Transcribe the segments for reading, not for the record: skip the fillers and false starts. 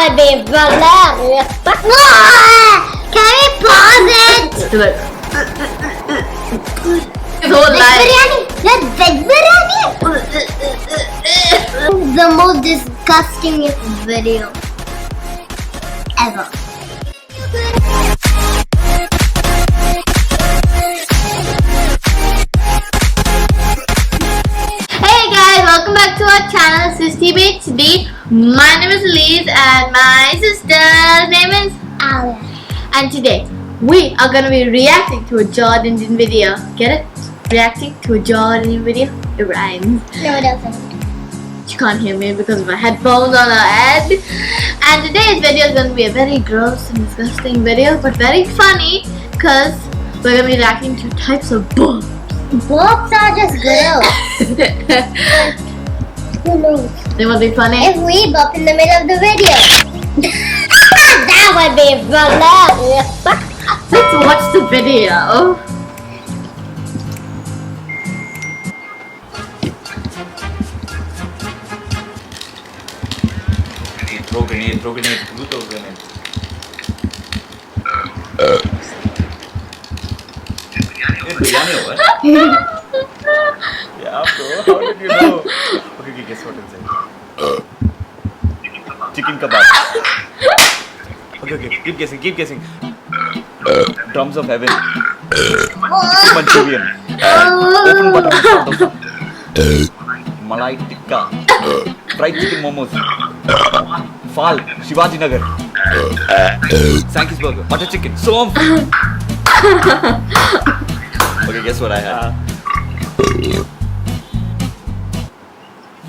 would be hilarious. Can we pause it? Look. His whole Veg life. biryani. That's veg biryani. The most disgustingest video ever. Hey guys, welcome back to our channel, sistertubehd. My name is Liz and my sister's name is Alia. And today we are gonna be reacting to a Jordindian video. Get it? Reacting to a Jordindian video. It rhymes. No, it doesn't. You can't hear me because of my headphones on our head. And today's video is going to be a very gross and disgusting video, but very funny because we're going to be reacting to types of burps. Burps are just gross. Who knows? They will be funny. If we burp in the middle of the video, that would be hilarious. Let's watch the video. Throw grenade, you throw grenade. Biryani or what? Yeah, bro, how did you know? Okay, guess what inside? Chicken kebab. Okay, keep guessing. Drums of heaven. Manchurian. Open button. Malai tikka. Fried chicken momos. Fal, Shivaji Nagar. Sankey's burger. Butter chicken. Som. Okay, guess what I had?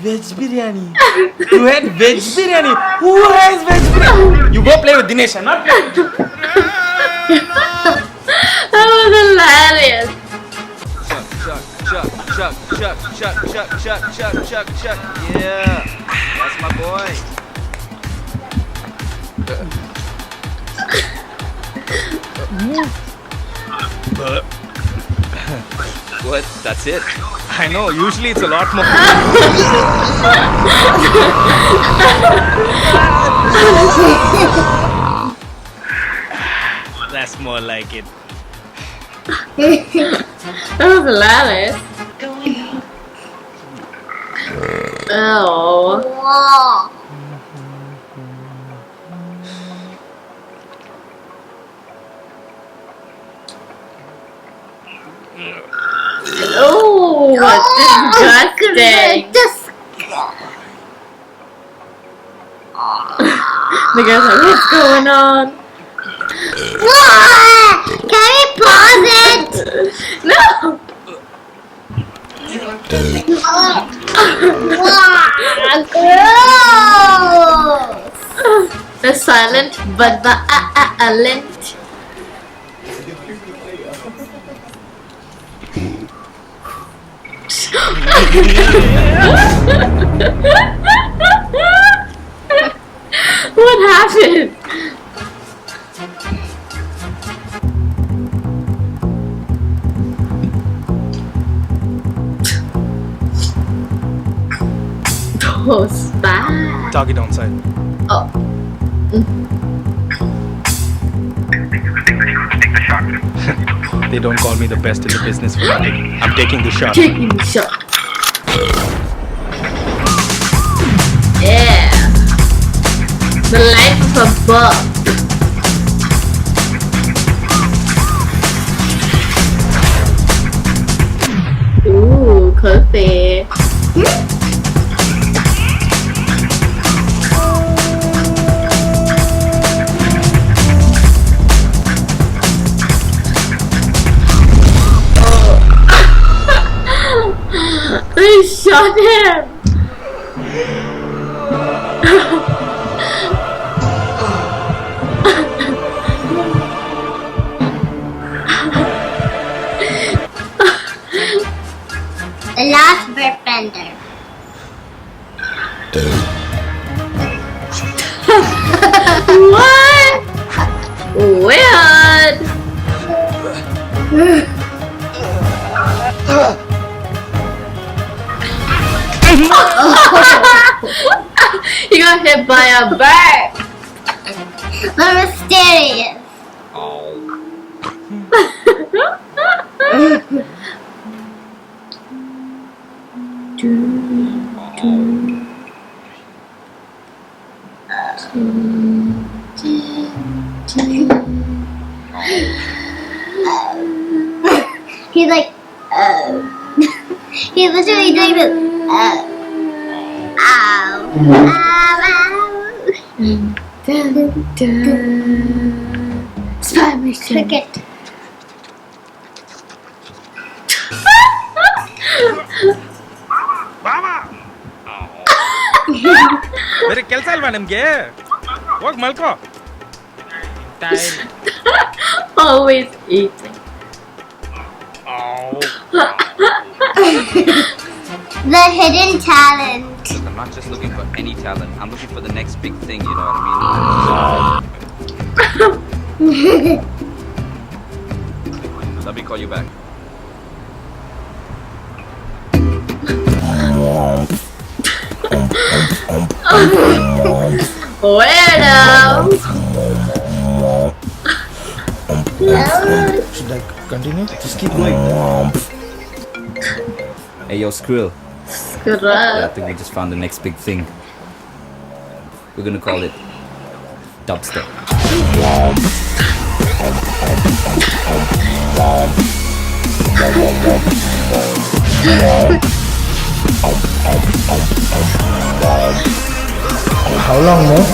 Veg biryani. You had veg biryani. Who has veg biryani? You go play with Dinesh, not me. That was hilarious. Chuck. Yeah, that's my boy. What? That's it? I know, usually it's a lot more. That's more like it. That was hilarious. Oh. Wow. Oh, what's disgusting. The girls are like, what's going on? Can we pause it? No! Gross. The silent but violent. What happened? Oh, spy. Target on side. Oh. They don't call me the best in the business for nothing. I'm taking the shot. Taking the shot. Yeah. The life of a burp. Ooh, coffee. They shot him! The last burp bender. What? Weird! You got hit by a bird. The mysterious. He's like, he's literally doing this. Ow. Spy mission. Cricket. ಬೇರೆ ಕೆಲಸ ಅಲ್ವಾ ನಿಮ್ಗೆ ಹೋಗಿ ಮಲ್ಕೋ Always eating. The hidden talent. I'm not just looking for any talent. I'm looking for the next big thing, you know what I mean? Let me call you back. Weirdo. Should I continue? Just keep going. Hey, yo, Skrill. Good I luck. think we just found the next big thing. We're gonna call it dubstep. How long more?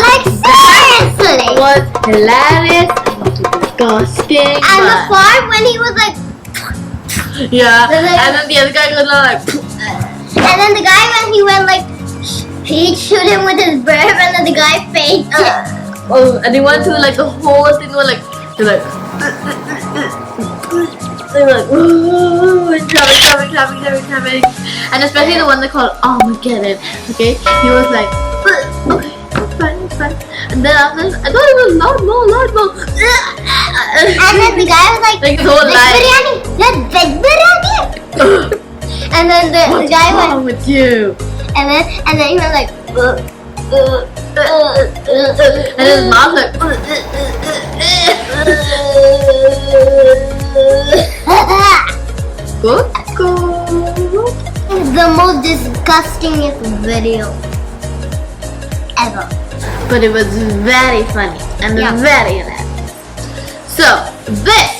Like seriously. Was hilarious and disgusting. And the but- part when he was like, yeah, and then the other guy goes like, and then the guy when he went like, he'd shoot him with his burp, and then the guy fainted. oh, and he went through like the whole thing was like, they're like, ooh, and traveling, and especially the one they called Armageddon. Okay, he was like, okay, it's fine, and then after this, I thought it was lot more. And then the guy was like Like his whole veg life. biryani, let's veg biryani. And then the guy What's wrong went, with you? and then he went like, And his mom's like, go. the most disgustingest video ever. But it was very funny and Yeah. very hilarious. So this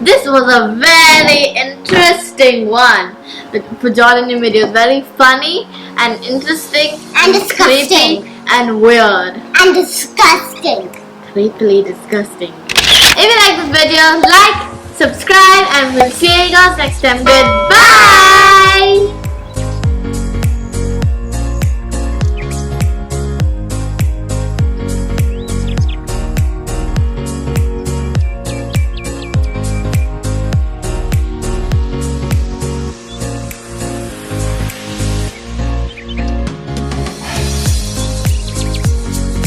this was a very interesting one. For Jordindian videos, very funny and interesting And disgusting. creepy and weird. And disgusting. Creepily disgusting. If you like this video, like, subscribe, and we'll see you guys next time. Goodbye.